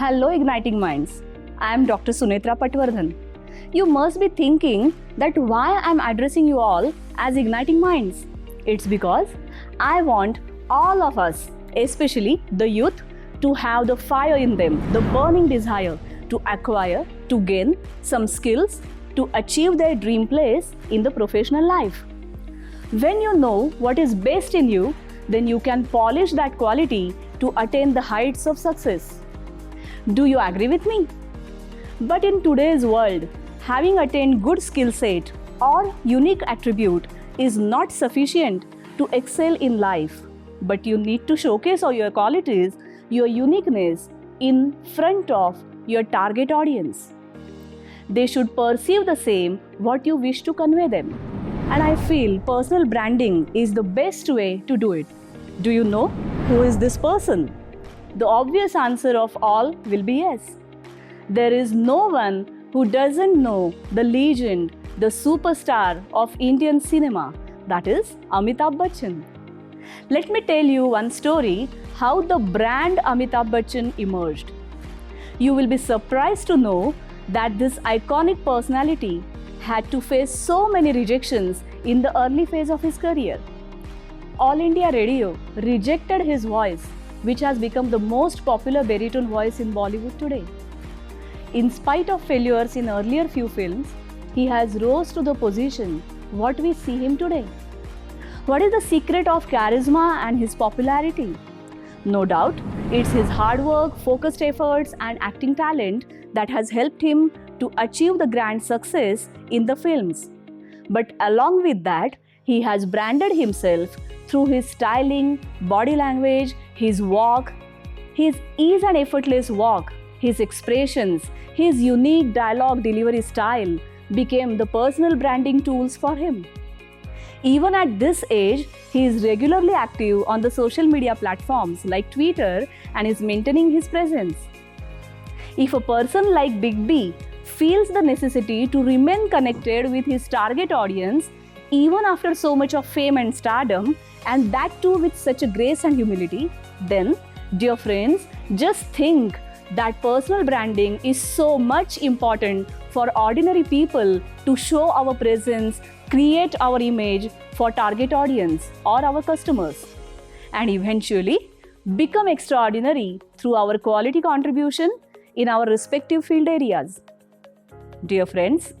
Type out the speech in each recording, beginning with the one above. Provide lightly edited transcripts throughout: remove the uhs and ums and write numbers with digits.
Hello, Igniting Minds. I am Dr. Sunetra Patwardhan. You must be thinking that why I am addressing you all as Igniting Minds. It's because I want all of us, especially the youth, to have the fire in them, the burning desire to acquire, to gain some skills, to achieve their dream place in the professional life. When you know what is best in you, then you can polish that quality to attain the heights of success. Do you agree with me? But in today's world, having attained good skill set or unique attribute is not sufficient to excel in life. But you need to showcase all your qualities, your uniqueness in front of your target audience. They should perceive the same what you wish to convey them. And I feel personal branding is the best way to do it. Do you know who is this person? The obvious answer of all will be yes. There is no one who doesn't know the legend, the superstar of Indian cinema, that is Amitabh Bachchan. Let me tell you one story how the brand Amitabh Bachchan emerged. You will be surprised to know that this iconic personality had to face so many rejections in the early phase of his career. All India Radio rejected his voice, which has become the most popular baritone voice in Bollywood today. In spite of failures in earlier few films, he has rose to the position what we see him today. What is the secret of charisma and his popularity? No doubt, it's his hard work, focused efforts, and acting talent that has helped him to achieve the grand success in the films. But along with that, he has branded himself through his styling, body language, his walk, his ease and effortless walk, his expressions, his unique dialogue delivery style became the personal branding tools for him. Even at this age, he is regularly active on the social media platforms like Twitter and is maintaining his presence. If a person like Big B feels the necessity to remain connected with his target audience, even after so much of fame and stardom, and that too with such a grace and humility, then, dear friends, just think that personal branding is so much important for ordinary people to show our presence, create our image for target audience or our customers, and eventually become extraordinary through our quality contribution in our respective field areas. Dear friends,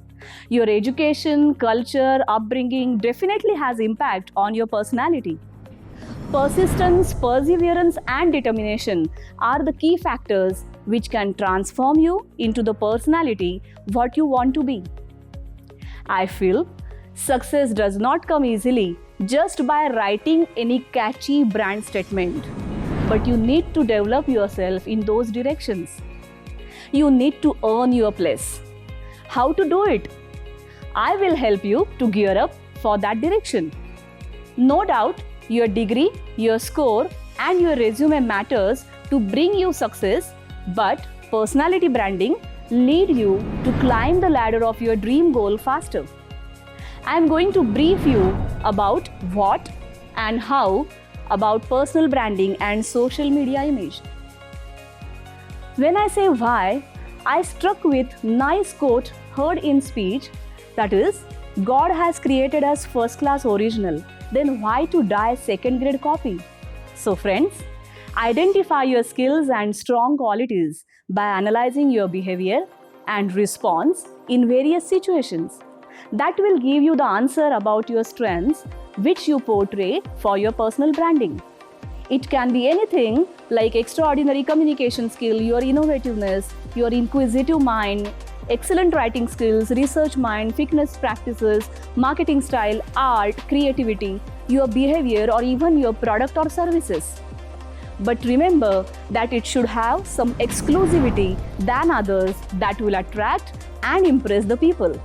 your education, culture, upbringing definitely has impact on your personality. Persistence, perseverance, and determination are the key factors which can transform you into the personality what you want to be. I feel success does not come easily just by writing any catchy brand statement, but you need to develop yourself in those directions. You need to earn your place. How to do it? I will help you to gear up for that direction. No doubt, your degree, your score, and your resume matters to bring you success, but personality branding lead you to climb the ladder of your dream goal faster. I am going to brief you about what and how about personal branding and social media image. When I say why, I struck with nice quote heard in speech, that is, God has created us first class original, then why to die second grade copy? So friends, identify your skills and strong qualities by analyzing your behavior and response in various situations. That will give you the answer about your strengths which you portray for your personal branding. It can be anything like extraordinary communication skill, your innovativeness, your inquisitive mind, excellent writing skills, research mind, fitness practices, marketing style, art, creativity, your behavior, or even your product or services. But remember that it should have some exclusivity than others that will attract and impress the people.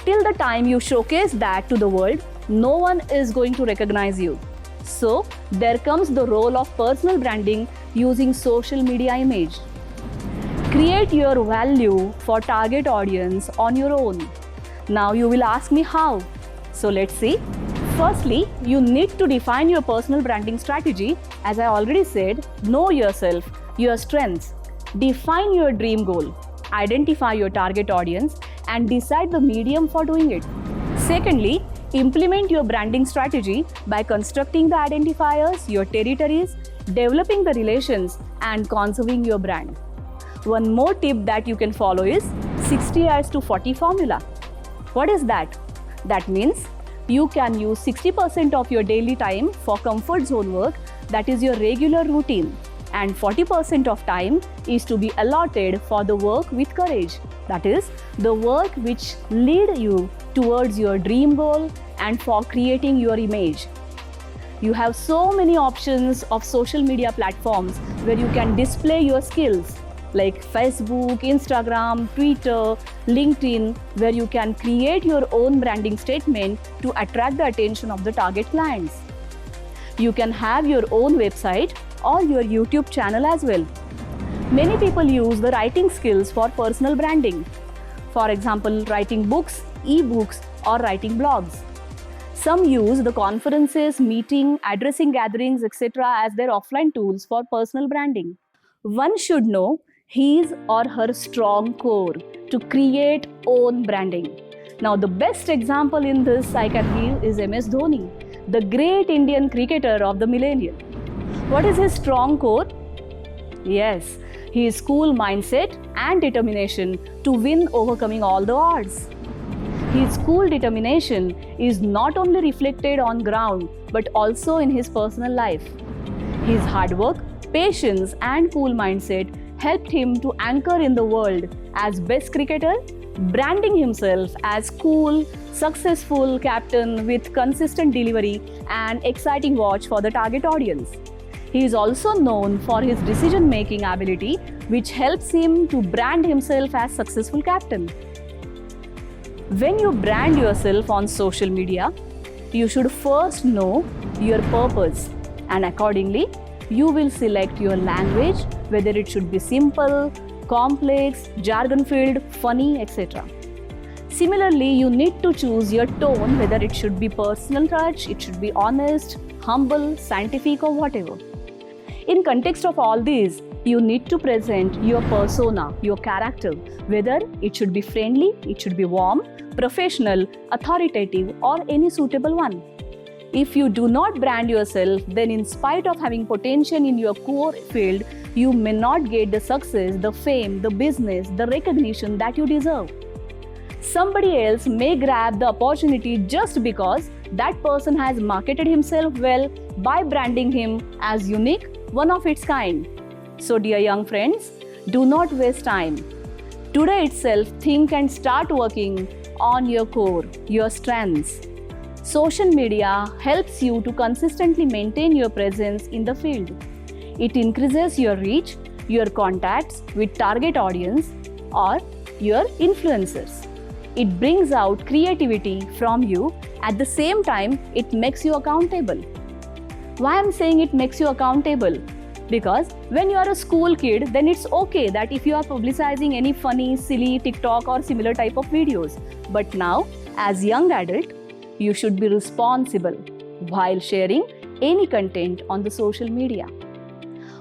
Till the time you showcase that to the world, no one is going to recognize you. So, there comes the role of personal branding using social media image. Create your value for target audience on your own. Now you will ask me how. So let's see. Firstly, you need to define your personal branding strategy. As I already said, know yourself, your strengths, Define your dream goal, identify your target audience, and decide the medium for doing it. Secondly, implement your branding strategy by constructing the identifiers, your territories, developing the relations, and conserving your brand. One more tip that you can follow is 60 hours to 40 formula. What is that? That means you can use 60% of your daily time for comfort zone work, that is your regular routine, and 40% of time is to be allotted for the work with courage, that is the work which lead you towards your dream goal and for creating your image. You have so many options of social media platforms where you can display your skills, like Facebook, Instagram, Twitter, LinkedIn, where you can create your own branding statement to attract the attention of the target clients. You can have your own website or your YouTube channel as well. Many people use the writing skills for personal branding. For example, writing books, e-books, or writing blogs. Some use the conferences, meeting, addressing gatherings, etc. as their offline tools for personal branding. One should know his or her strong core to create own branding. Now, the best example in this I can give is MS Dhoni, the great Indian cricketer of the millennium. What is his strong core? Yes, his cool mindset and determination to win, overcoming all the odds. His cool determination is not only reflected on ground but also in his personal life. His hard work, patience, and cool mindset helped him to anchor in the world as best cricketer, branding himself as cool, successful captain with consistent delivery and exciting watch for the target audience. He is also known for his decision-making ability, which helps him to brand himself as successful captain. When you brand yourself on social media, you should first know your purpose, and accordingly, you will select your language, whether it should be simple, complex, jargon-filled, funny, etc. Similarly, you need to choose your tone, whether it should be personal touch, it should be honest, humble, scientific, or whatever. In context of all these, you need to present your persona, your character, whether it should be friendly, it should be warm, professional, authoritative, or any suitable one. If you do not brand yourself, then in spite of having potential in your core field, you may not get the success, the fame, the business, the recognition that you deserve. Somebody else may grab the opportunity just because that person has marketed himself well by branding him as unique, one of its kind. So dear young friends, do not waste time. Today itself, think and start working on your core, your strengths. Social media helps you to consistently maintain your presence in the field. It increases your reach, your contacts with target audience or your influencers. It brings out creativity from you. At the same time, it makes you accountable. Why I'm saying it makes you accountable? Because when you are a school kid, then it's okay that if you are publicizing any funny, silly TikTok or similar type of videos. But now, as young adult, you should be responsible while sharing any content on the social media.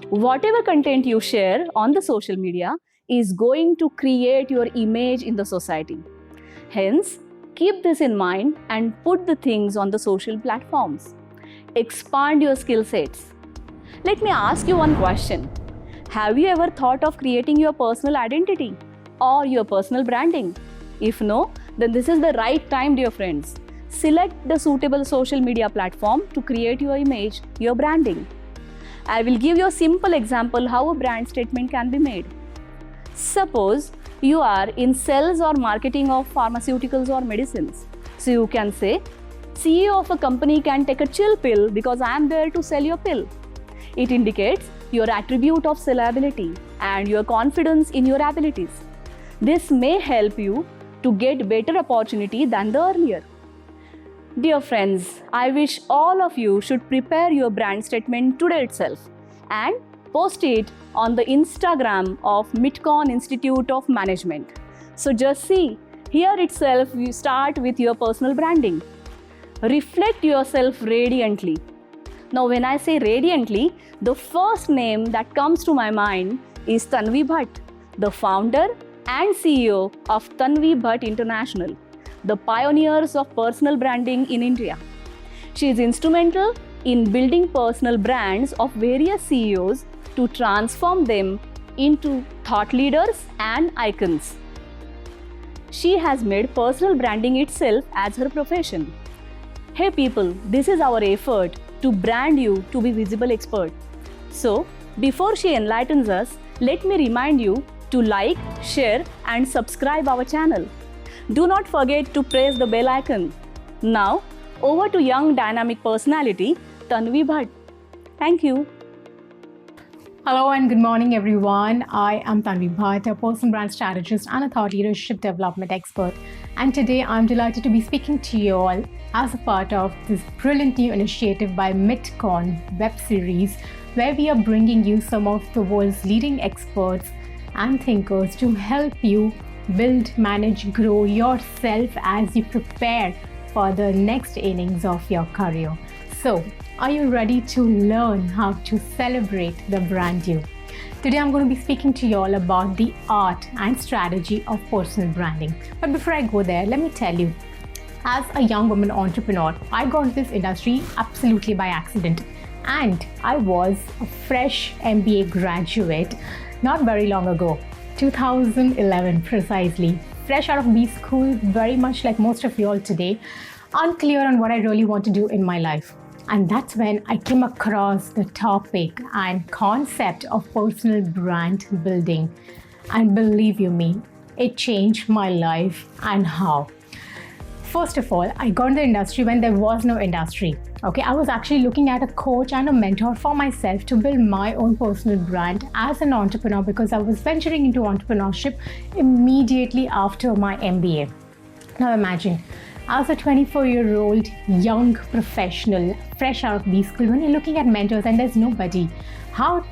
Whatever content you share on the social media is going to create your image in the society. Hence, keep this in mind and put the things on the social platforms. Expand your skill sets. Let me ask you one question. Have you ever thought of creating your personal identity or your personal branding? If no, then this is the right time, dear friends. Select the suitable social media platform to create your image, your branding. I will give you a simple example how a brand statement can be made. Suppose you are in sales or marketing of pharmaceuticals or medicines. So you can say, CEO of a company can take a chill pill because I am there to sell your pill. It indicates your attribute of sellability and your confidence in your abilities. This may help you to get better opportunity than the earlier. Dear friends, I wish all of you should prepare your brand statement today itself and post it on the Instagram of Midcon Institute of Management. So just see, here itself you start with your personal branding. Reflect yourself radiantly. Now when I say radiantly, the first name that comes to my mind is Tanvi Bhatt, the founder and CEO of Tanvi Bhatt International, the pioneers of personal branding in India. She is instrumental in building personal brands of various CEOs to transform them into thought leaders and icons. She has made personal branding itself as her profession. Hey people, this is our effort to brand you to be visible expert. So, before she enlightens us, let me remind you to like, share and subscribe our channel. Do not forget to press the bell icon. Now, over to young dynamic personality Tanvi Bhatt. Thank you. Hello and good morning everyone. I am Tanvi Bhatt, a personal brand strategist and a thought leadership development expert. And today I'm delighted to be speaking to you all as a part of this brilliant new initiative by MidCon web series, where we are bringing you some of the world's leading experts and thinkers to help you build, manage, grow yourself as you prepare for the next innings of your career. So, are you ready to learn how to celebrate the brand you? Today I'm going to be speaking to you all about the art and strategy of personal branding. But before I go there, let me tell you, as a young woman entrepreneur, I got this industry absolutely by accident. And I was a fresh MBA graduate not very long ago, 2011 precisely. Fresh out of B school, very much like most of you all today, unclear on what I really want to do in my life. And that's when I came across the topic and concept of personal brand building. And believe you me, it changed my life. And how? First of all, I got in the industry when there was no industry. Okay, I was actually looking at a coach and a mentor for myself to build my own personal brand as an entrepreneur, because I was venturing into entrepreneurship immediately after my MBA. Now imagine, as a 24-year-old young professional, fresh out of B school, when you're looking at mentors and there's nobody, how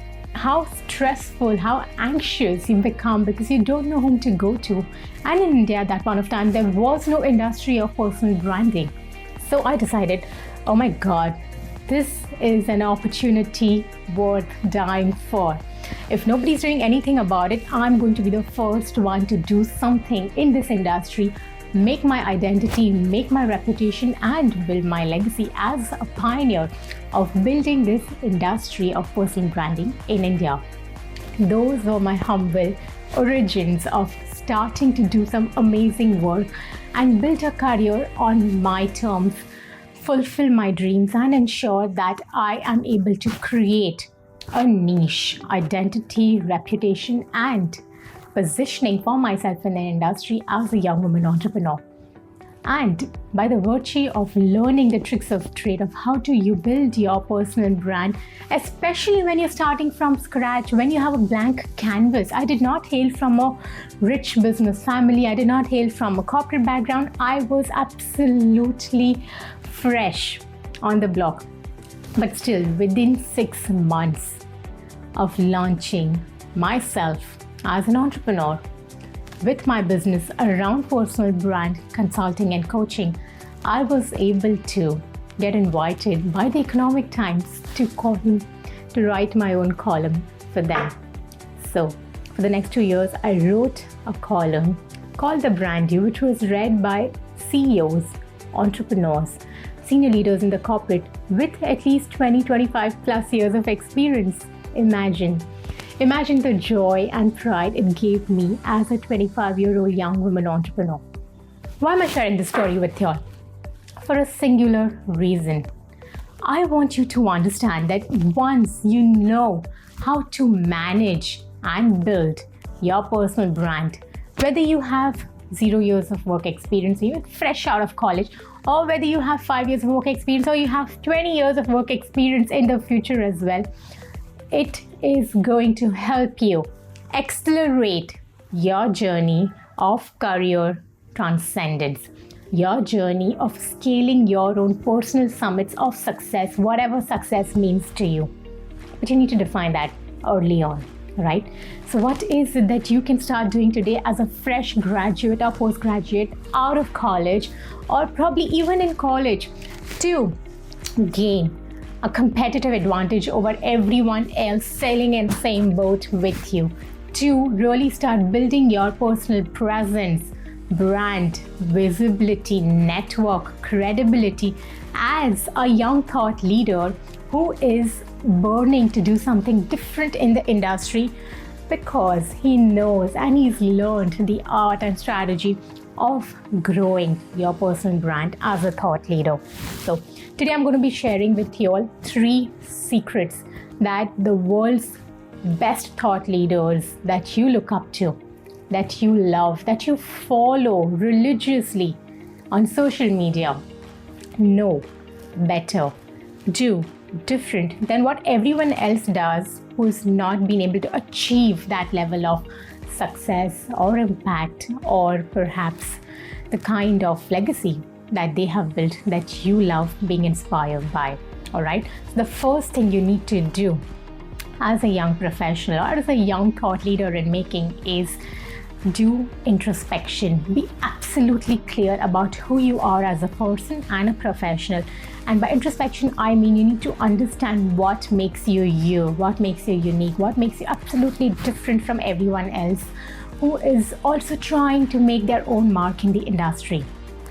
stressful, how anxious you become because you don't know whom to go to. And in India at that point of time, there was no industry of personal branding. So I decided, oh my God, this is an opportunity worth dying for. If nobody's doing anything about it, I'm going to be the first one to do something in this industry, make my identity, make my reputation, and build my legacy as a pioneer of building this industry of personal branding in India. Those were my humble origins of starting to do some amazing work and build a career on my terms, fulfill my dreams, and ensure that I am able to create a niche, identity, reputation, and positioning for myself in the industry as a young woman entrepreneur. And by the virtue of learning the tricks of trade of how do you build your personal brand, especially when you're starting from scratch, when you have a blank canvas. I did not hail from a rich business family. I did not hail from a corporate background. I was absolutely fresh on the block. But still, within 6 months of launching myself as an entrepreneur with my business around personal brand consulting and coaching, I was able to get invited by the Economic Times to write my own column for them. So for the next 2 years, I wrote a column called The Brand You, which was read by CEOs, entrepreneurs, senior leaders in the corporate with at least 20-25 plus years of experience. Imagine the joy and pride it gave me as a 25-year-old young woman entrepreneur. Why am I sharing this story with you all? For a singular reason. I want you to understand that once you know how to manage and build your personal brand, whether you have 0 years of work experience, you're fresh out of college, or whether you have 5 years of work experience, or you have 20 years of work experience in the future as well, it is going to help you accelerate your journey of career transcendence, your journey of scaling your own personal summits of success, whatever success means to you. But you need to define that early on, right? So what is it that you can start doing today as a fresh graduate or postgraduate out of college, or probably even in college, to gain a competitive advantage over everyone else sailing in the same boat with you. 2, really start building your personal presence, brand, visibility, network, credibility as a young thought leader who is burning to do something different in the industry because he knows and he's learned the art and strategy of growing your personal brand as a thought leader. So today I'm going to be sharing with you all 3 secrets that the world's best thought leaders that you look up to, that you love, that you follow religiously on social media know better, do different than what everyone else does who's not been able to achieve that level of success or impact or perhaps the kind of legacy that they have built that you love being inspired by. All right. So the first thing you need to do as a young professional or as a young thought leader in making is do introspection. Be absolutely clear about who you are as a person and a professional. And by introspection, I mean you need to understand what makes you you, what makes you unique, what makes you absolutely different from everyone else who is also trying to make their own mark in the industry.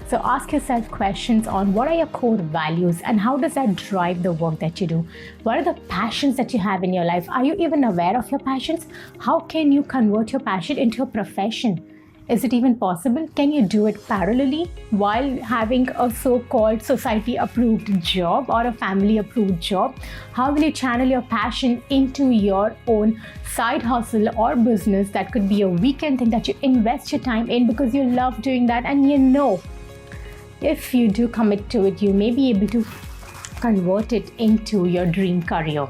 So ask yourself questions on what are your core values and how does that drive the work that you do? What are the passions that you have in your life? Are you even aware of your passions? How can you convert your passion into a profession? Is it even possible? Can you do it parallelly while having a so-called society-approved job or a family-approved job? How will you channel your passion into your own side hustle or business that could be a weekend thing that you invest your time in because you love doing that and you know if you do commit to it, you may be able to convert it into your dream career.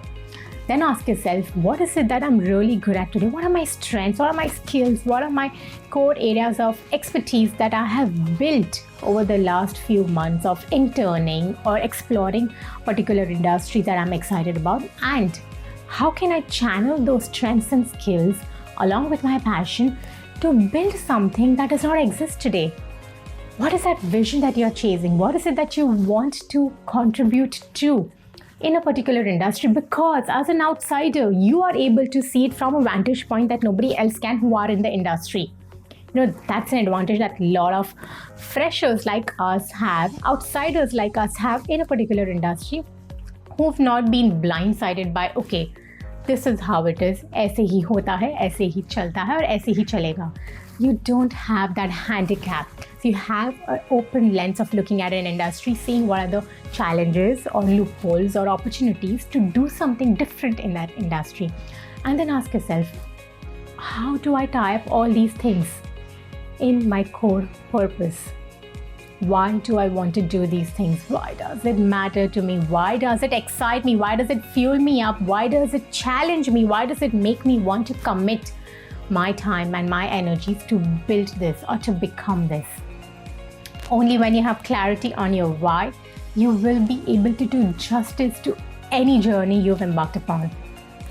Then ask yourself, what is it that I'm really good at today? What are my strengths? What are my skills? What are my core areas of expertise that I have built over the last few months of interning or exploring particular industry that I'm excited about? And how can I channel those strengths and skills along with my passion to build something that does not exist today? What is that vision that you're chasing? What is it that you want to contribute to in a particular industry? Because as an outsider, you are able to see it from a vantage point that nobody else can who are in the industry. You know, that's an advantage that a lot of freshers like us have, outsiders like us have in a particular industry who've not been blindsided by, okay, this is how it is, ऐसे ही होता है, ऐसे ही चलता है और ऐसे ही चलेगा. You don't have that handicap. So you have an open lens of looking at an industry, seeing what are the challenges or loopholes or opportunities to do something different in that industry. And then ask yourself, how do I tie up all these things in my core purpose? Why do I want to do these things? Why does it matter to me? Why does it excite me? Why does it fuel me up? Why does it challenge me? Why does it make me want to commit my time and my energies to build this or to become this? Only when you have clarity on your why, you will be able to do justice to any journey you've embarked upon.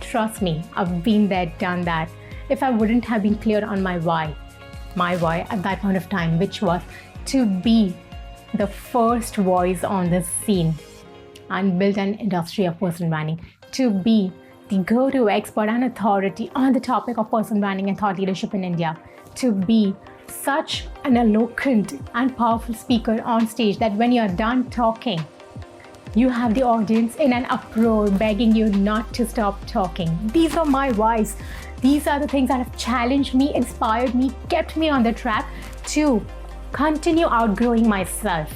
Trust me, I've been there, done that. If I wouldn't have been clear on my why at that point of time, which was to be the first voice on this scene and build an industry of personal branding, to be the go-to expert and authority on the topic of personal branding and thought leadership in India, to be such an eloquent and powerful speaker on stage that when you're done talking, you have the audience in an uproar begging you not to stop talking. These are my whys. These are the things that have challenged me, inspired me, kept me on the track to continue outgrowing myself,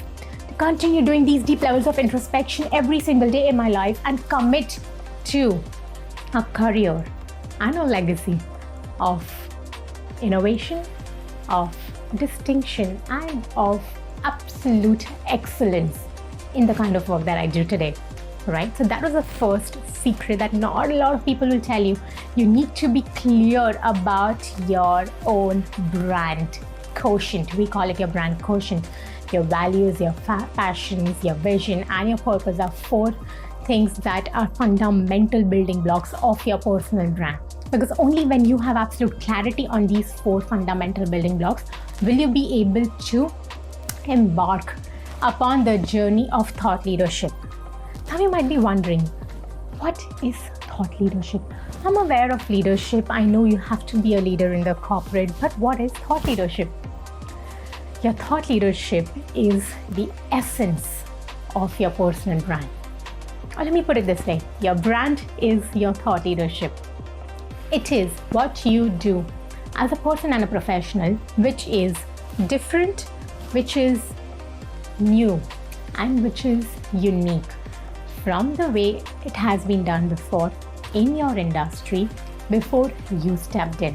to continue doing these deep levels of introspection every single day in my life and commit to a career and a legacy of innovation, of distinction, and of absolute excellence in the kind of work that I do today, right? So that was the first secret that not a lot of people will tell you. You need to be clear about your own brand quotient. We call it your brand quotient. Your values, your passions, your vision, and your purpose are 4 things that are fundamental building blocks of your personal brand. Because only when you have absolute clarity on these 4 fundamental building blocks will you be able to embark upon the journey of thought leadership. Now you might be wondering, what is thought leadership? I'm aware of leadership. I know you have to be a leader in the corporate, but what is thought leadership? Your thought leadership is the essence of your personal brand. Or let me put it this way, your brand is your thought leadership. It is what you do as a person and a professional, which is different, which is new, and which is unique from the way it has been done before in your industry before you stepped in.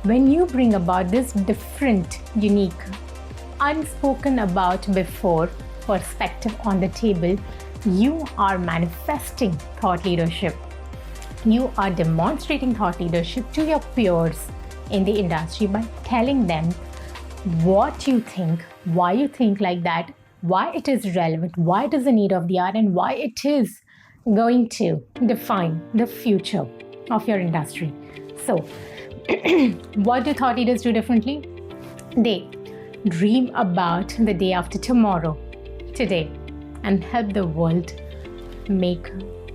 When you bring about this different, unique, unspoken about before perspective on the table, you are manifesting thought leadership. You are demonstrating thought leadership to your peers in the industry by telling them what you think, why you think like that, why it is relevant, why it is the need of the hour, and why it is going to define the future of your industry. So, what do thought leaders do differently? They dream about the day after tomorrow, today, and help the world make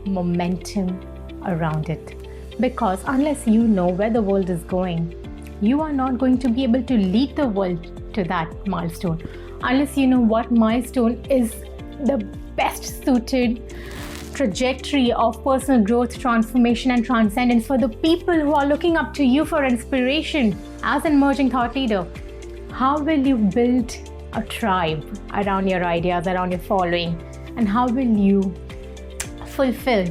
momentum around it. Because unless you know where the world is going, you are not going to be able to lead the world to that milestone. Unless you know what milestone is the best suited trajectory of personal growth, transformation, and transcendence for the people who are looking up to you for inspiration as an emerging thought leader. How will you build a tribe around your ideas, around your following, and how will you fulfill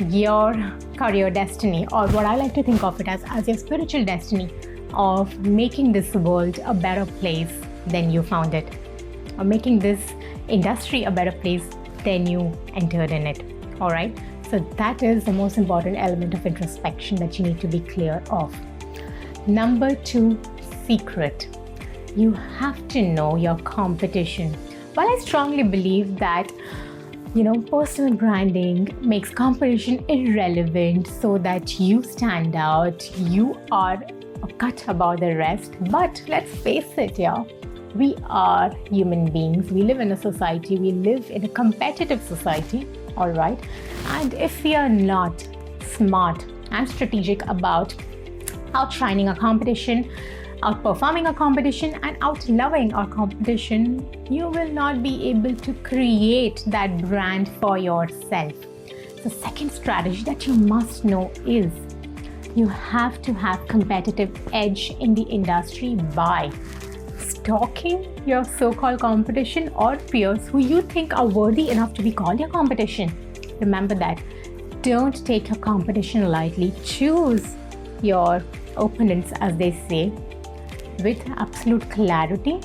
your career destiny, or what I like to think of it as your spiritual destiny of making this world a better place than you found it, or making this industry a better place than you entered in it. All right, so that is the most important element of introspection that you need to be clear of. Number 2, secret. You have to know your competition. While I strongly believe that personal branding makes competition irrelevant so that you stand out, you are a cut above the rest. But let's face it, we are human beings. We live in a society. We live in a competitive society, all right? And if we are not smart and strategic about outshining a competition, outperforming a competition, and outloving our competition, you will not be able to create that brand for yourself. The second strategy that you must know is you have to have competitive edge in the industry by stalking your so-called competition or peers who you think are worthy enough to be called your competition. Remember that. Don't take your competition lightly. Choose your opponents, as they say, with absolute clarity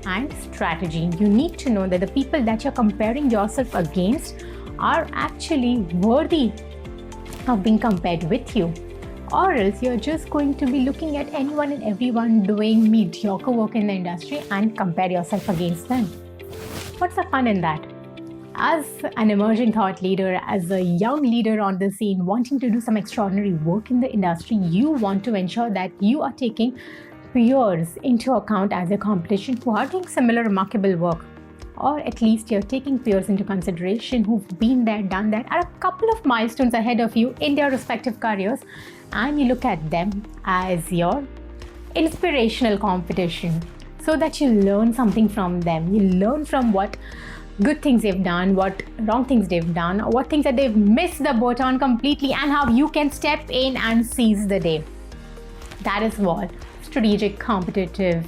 and strategy. You need to know that the people that you're comparing yourself against are actually worthy of being compared with you, or else you're just going to be looking at anyone and everyone doing mediocre work in the industry and compare yourself against them. What's the fun in that? As an emerging thought leader, as a young leader on the scene, wanting to do some extraordinary work in the industry, you want to ensure that you are taking peers into account as a competition who are doing similar remarkable work, or at least you're taking peers into consideration who've been there, done that, are a couple of milestones ahead of you in their respective careers, and you look at them as your inspirational competition so that you learn something from them. You learn from what good things they've done, what wrong things they've done, or what things that they've missed the boat on completely, and how you can step in and seize the day. That is what strategic competitive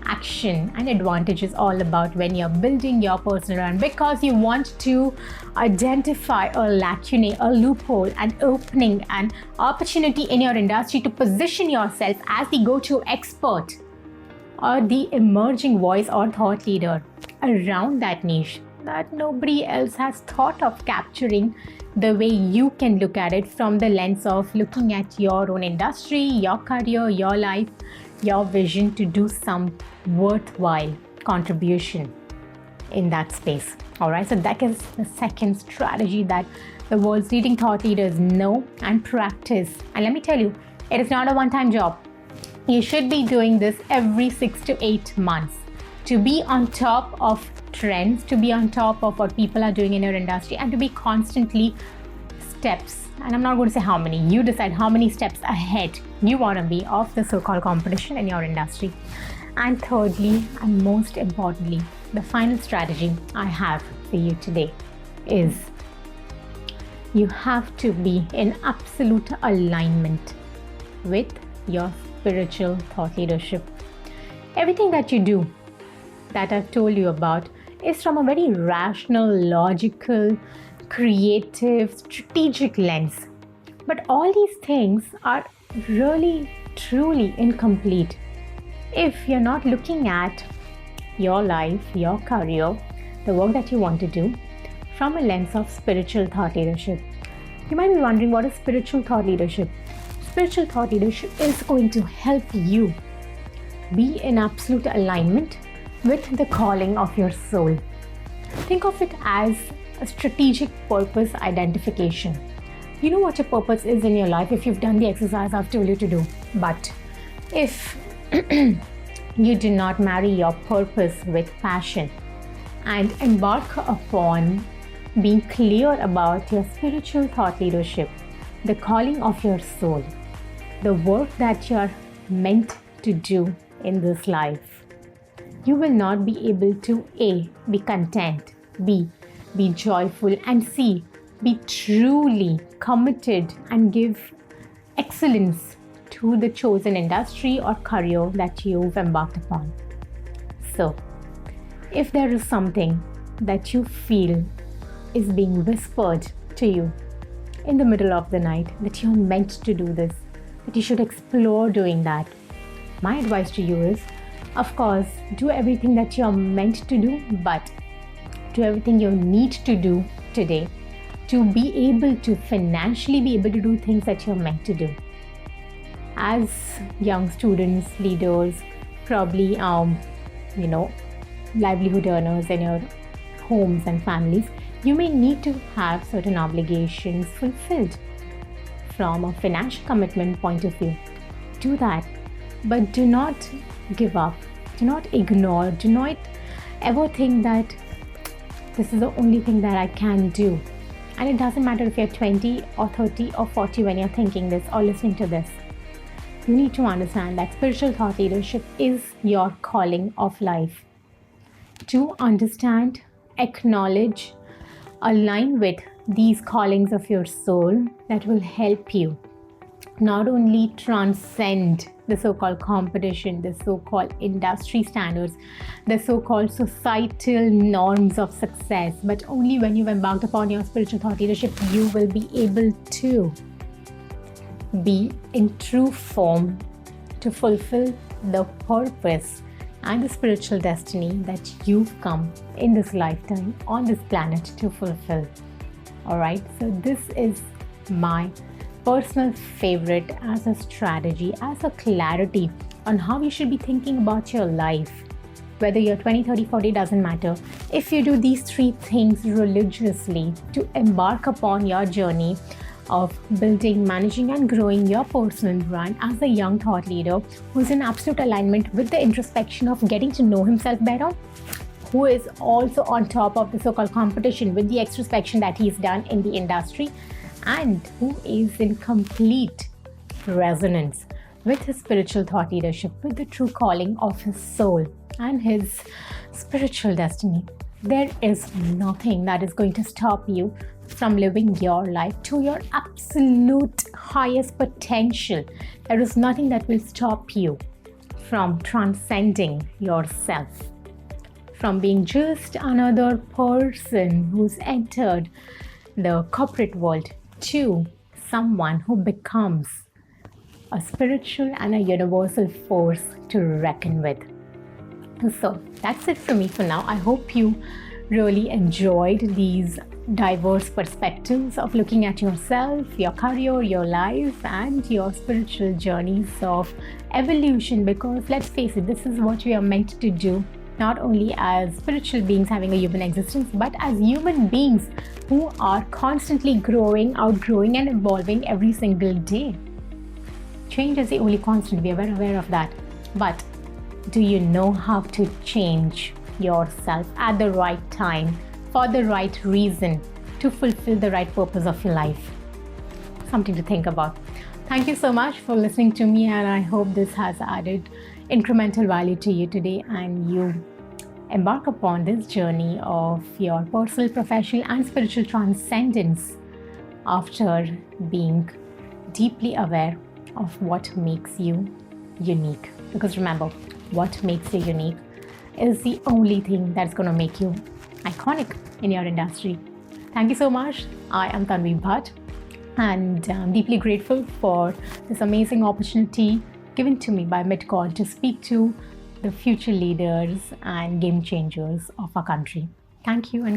action and advantage is all about when you're building your personal brand, because you want to identify a lacune, a loophole, an opening, an opportunity in your industry to position yourself as the go-to expert or the emerging voice or thought leader around that niche that nobody else has thought of capturing the way you can look at it, from the lens of looking at your own industry, your career, your life, your vision to do some worthwhile contribution in that space. All right, so that is the second strategy that the world's leading thought leaders know and practice. And let me tell you, it is not a one-time job. You should be doing this every 6 to 8 months to be on top of trends, to be on top of what people are doing in your industry, and to be constantly steps, and I'm not going to say how many, you decide how many steps ahead you want to be of the so-called competition in your industry. And thirdly, and most importantly, the final strategy I have for you today is you have to be in absolute alignment with your spiritual thought leadership. Everything that you do, that I've told you about, is from a very rational, logical, creative, strategic lens. But all these things are really, truly incomplete if you're not looking at your life, your career, the work that you want to do from a lens of spiritual thought leadership. You might be wondering, what is spiritual thought leadership? Spiritual thought leadership is going to help you be in absolute alignment with the calling of your soul. Think of it as a strategic purpose identification. You know what your purpose is in your life if you've done the exercise I've told you to do. But if you do not marry your purpose with passion and embark upon being clear about your spiritual thought leadership, the calling of your soul, the work that you're meant to do in this life, you will not be able to A, be content, B, be joyful, and C, be truly committed and give excellence to the chosen industry or career that you've embarked upon. So, if there is something that you feel is being whispered to you in the middle of the night, that you're meant to do this, that you should explore doing that, my advice to you is, of course, do everything that you're meant to do, but do everything you need to do today to be able to financially be able to do things that you're meant to do. As young students, leaders, probably livelihood earners in your homes and families, you may need to have certain obligations fulfilled from a financial commitment point of view. Do that, but do not give up, do not ignore, do not ever think that this is the only thing that I can do. And it doesn't matter if you're 20 or 30 or 40 when you're thinking this or listening to this. You need to understand that spiritual thought leadership is your calling of life. To understand, acknowledge, align with these callings of your soul that will help you not only transcend the so-called competition, the so-called industry standards, the so-called societal norms of success, but only when you've embarked upon your spiritual thought leadership, you will be able to be in true form to fulfill the purpose and the spiritual destiny that you've come in this lifetime on this planet to fulfill. Alright, so this is my personal favorite as a strategy, as a clarity on how you should be thinking about your life. Whether you're 20, 30, 40, doesn't matter. If you do these three things religiously to embark upon your journey of building, managing and growing your personal brand as a young thought leader who's in absolute alignment with the introspection of getting to know himself better, who is also on top of the so-called competition with the extrospection that he's done in the industry, and who is in complete resonance with his spiritual thought leadership, with the true calling of his soul and his spiritual destiny, there is nothing that is going to stop you from living your life to your absolute highest potential. There is nothing that will stop you from transcending yourself, from being just another person who's entered the corporate world to someone who becomes a spiritual and a universal force to reckon with. So that's it for me for now. I hope you really enjoyed these diverse perspectives of looking at yourself, your career, your life, and your spiritual journeys of evolution, because let's face it, this is what we are meant to do, not only as spiritual beings having a human existence, but as human beings who are constantly growing, outgrowing, and evolving every single day. Change is the only constant, we are very aware of that. But do you know how to change yourself at the right time for the right reason to fulfill the right purpose of your life. Something to think about. Thank you so much for listening to me, and I hope this has added incremental value to you today and you embark upon this journey of your personal, professional, and spiritual transcendence after being deeply aware of what makes you unique. Because remember, what makes you unique is the only thing that's going to make you iconic in your industry. Thank you so much. I am Tanvi Bhatt, and I'm deeply grateful for this amazing opportunity given to me by MidCall to speak to the future leaders and game changers of our country. Thank you. And